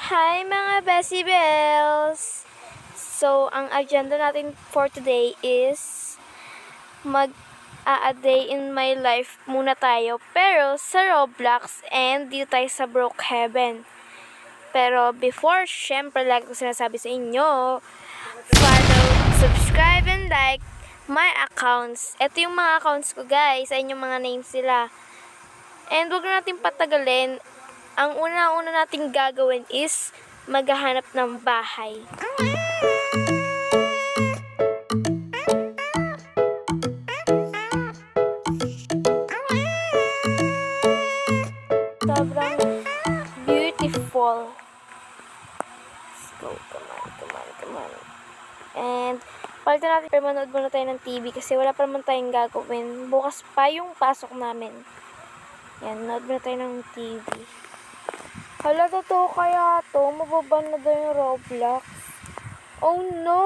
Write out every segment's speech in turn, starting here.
Hi mga Bessie Bells! So, ang agenda natin for today is a day in my life muna tayo. Pero sa Roblox and dito tayo sa Brookhaven. Pero before, syempre lagi ko sinasabi sa inyo, follow, subscribe, and like my accounts. Ito yung mga accounts ko guys, sa inyong mga names sila. And huwag natin patagalin. Ang una-una nating gagawin is maghahanap ng bahay. Sobrang beautiful. Let's go. Come on. And palitan natin, pero manood muna tayo ng TV kasi wala pa naman tayong gagawin. Bukas pa yung pasok namin. Yan, manood muna tayo ng TV. Hala, totoo kaya to? Mababan na daw yung Roblox. Oh no!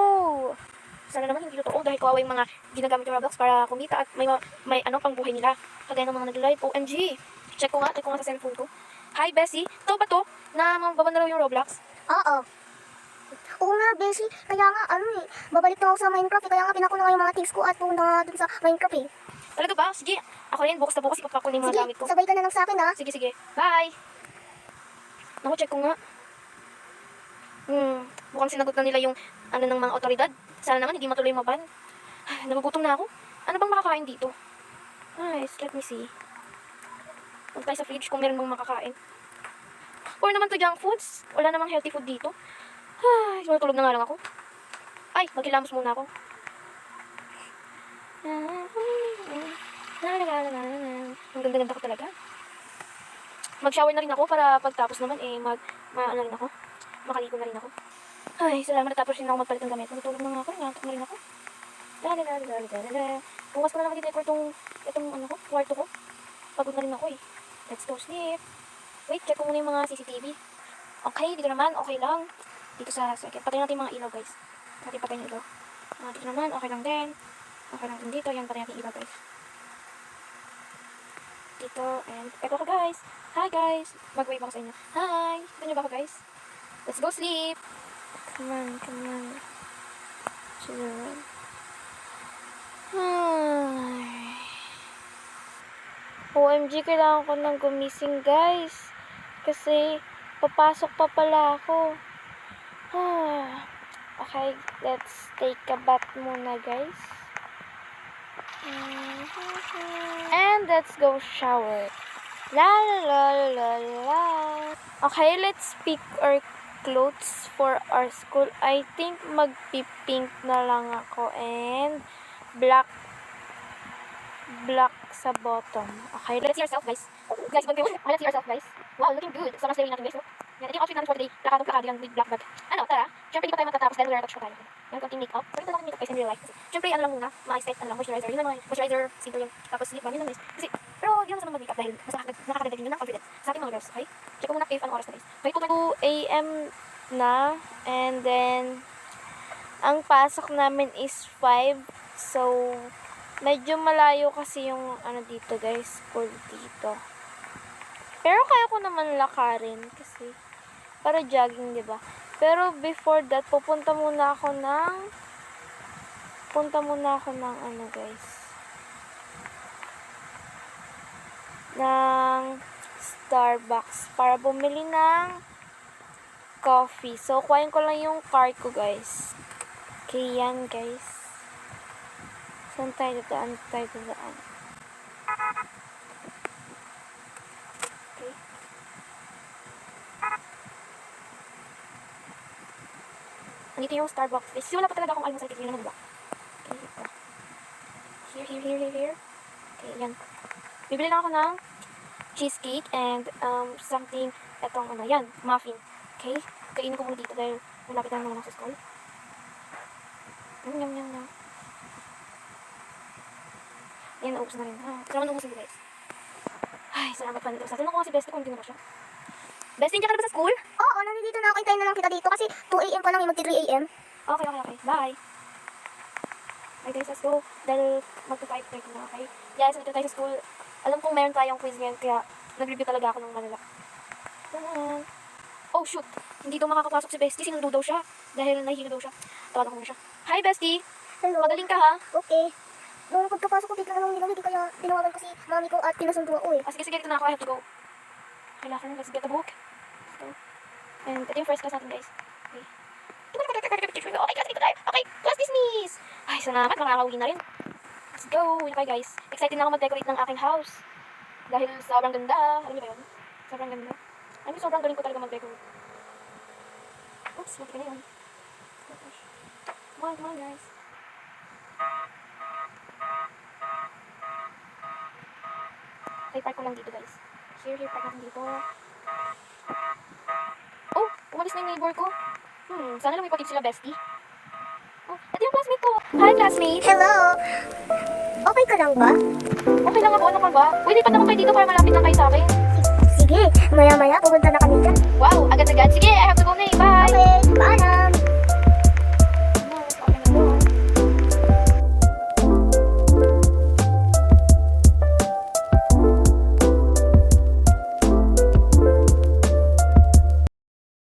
Sana naman hindi totoo dahil kawawa yung mga ginagamit yung Roblox para kumita at may pang buhay nila. Kagaya ng mga nag-live. OMG! Check ko nga sa cellphone ko. Hi, Bessie. To ba to? Na mababan na raw yung Roblox? Oo. Oo nga, Beshi. Kaya nga, babalik na ako sa Minecraft. Kaya nga, pinako na nga yung mga things ko at pumunta nga dun sa Minecraft eh. Talaga ba? Sige. Ako rin, bukas na bukas ipapako na yung mga Sige, gamit ko. sabay ka na lang sa akin ha. Sige. Bye! Naku, check ko nga. Mukhang sinagot na nila yung ng mga otoridad. Sana naman hindi matuloy maban. Ay, nagugutom na ako. Ano bang makakain dito? Nice, let me see. Punta tayo sa fridge kung meron bang makakain. Or naman to junk foods. Wala namang healthy food dito. Ay, matulog na nga lang ako. Ay, maghilamos muna ako. Ang ganda-ganda ko talaga. Mag-shower na rin ako para pagtapos naman makaligo na rin ako. Ay, salamat natapos rin ako magpalit ng damit. Matulog na nga ako, nangatok na rin ako. Bukas ko na lang mag-decor itong kwarto ko. Pagod na rin ako eh. Let's go sleep. Wait, check ko muna yung mga CCTV. Okay, dito naman, okay lang. Dito sa second. Patayin natin yung mga ilaw, guys. Natin patayin yung ilaw. Dito naman, okay lang din. Okay lang din dito. Yan, patayin natin ilaw, guys. Dito, and eto ako, guys. Hi, guys. Mag-wave ako sa inyo. Hi. Ito nyo ba ako, guys? Let's go sleep. Come on. Chill. OMG, kailangan ko nang gumising, guys. Kasi, papasok pa pala ako. Okay, let's take a bath muna, guys. And let's go shower. La. Okay, let's pick our clothes for our school. I think magpi-pink na lang ako and black sa bottom. Okay, let's see ourselves, guys. Guys, let's see ourselves, guys. Wow, looking good. Sobrang slay natin, guys. Yan, ito yung outfit natin for today. Lakadong yan with black bag. Tara. Siyempre, di pa tayo matatapos dahil wala touch pa tayo. Yan, konting makeup. Pwede na lang makeup guys in real life. Siyempre, lang muna. Ma-set, moisturizer. Yun lang, moisturizer, simple yun. Tapos, lip balm, yun lang, guys. Pero, yun lang sa mag-makeup dahil mas nakakadagdag yun ng confidence sa ating mga girls, okay? Check ko muna if anong oras na, guys. Okay, 2 a.m. na. And then, ang pasok namin is 5. So, medyo malayo kasi yung dito, guys, school dito. Pero kaya ko naman lakarin kasi para jogging, 'di ba? Pero before that, pupunta muna ako ng guys. Ng Starbucks para bumili ng coffee. So, kuhain ko lang yung card ko, guys. Okay, yan, guys. Saan tayo daan? Okay. Andito yung Starbucks. Kasi wala pa talaga akong almusal. Tignan naman, diba? Okay, ito. Here. Okay, yan. Bibili lang ako ng cheesecake and something, yan, muffin. Okay? Kainin ko muna dito dahil malapit na naman ako sa school. Yum. Yan, naubos na rin. Salamat naubos na, guys. Ay, salamat pa nito. Sa tinanong ko si Bestie kung hindi na ba siya. Bestie, hindi ka na ba sa school? Oo, nandito na ako. Hintayin na lang kita dito kasi 2 a.m. pa lang yung magti 3 a.m. Okay. Bye. Okay, guys, let's go. Dahil magpa-5:30 na, okay? Guys, nandito tayo sa school. Alam kong meron tayong quiz ngayon, kaya nag-review talaga ako ng malala. Oh, shoot. Hindi daw makakapasok si Bestie. Sinundo daw siya. Dahil nahihilo daw siya. Tawagan ko muna siya. Hi, Bestie. Hello. Magaling ka, ha? Okay. Nung pagkapasok ko, bigla namang ginawin, kaya tinawagan ko si mami ko at pinasundo ako eh. Sige, ito na ako. I have to go. Kailangan, let's get the book. So, and ito yung first class natin, guys. Okay. Okay, class dito tayo. Okay, class dismiss. Ay, salamat. Makakauwi na rin. Let's go. Yun kayo, guys. Excited na ako mag-decorate ng aking house. Dahil sobrang ganda. Alam niyo ba yun? Sobrang ganda. I mean, sobrang galing ko talaga mag-decorate. Oops, mati ka na yun. Come on, guys. Okay, park ko lang dito, guys. Here, park natin dito. Oh, umalis na yung neighbor ko. Sana lang may patip sila, Bestie. Oh, ito yung classmate ko. Hi, classmate. Hello! Okay ka lang ba? Okay lang ako, ano ka ba? Uy, lipat naman kayo dito para malapit lang kayo sa akin. Sige, maya-maya pupunta na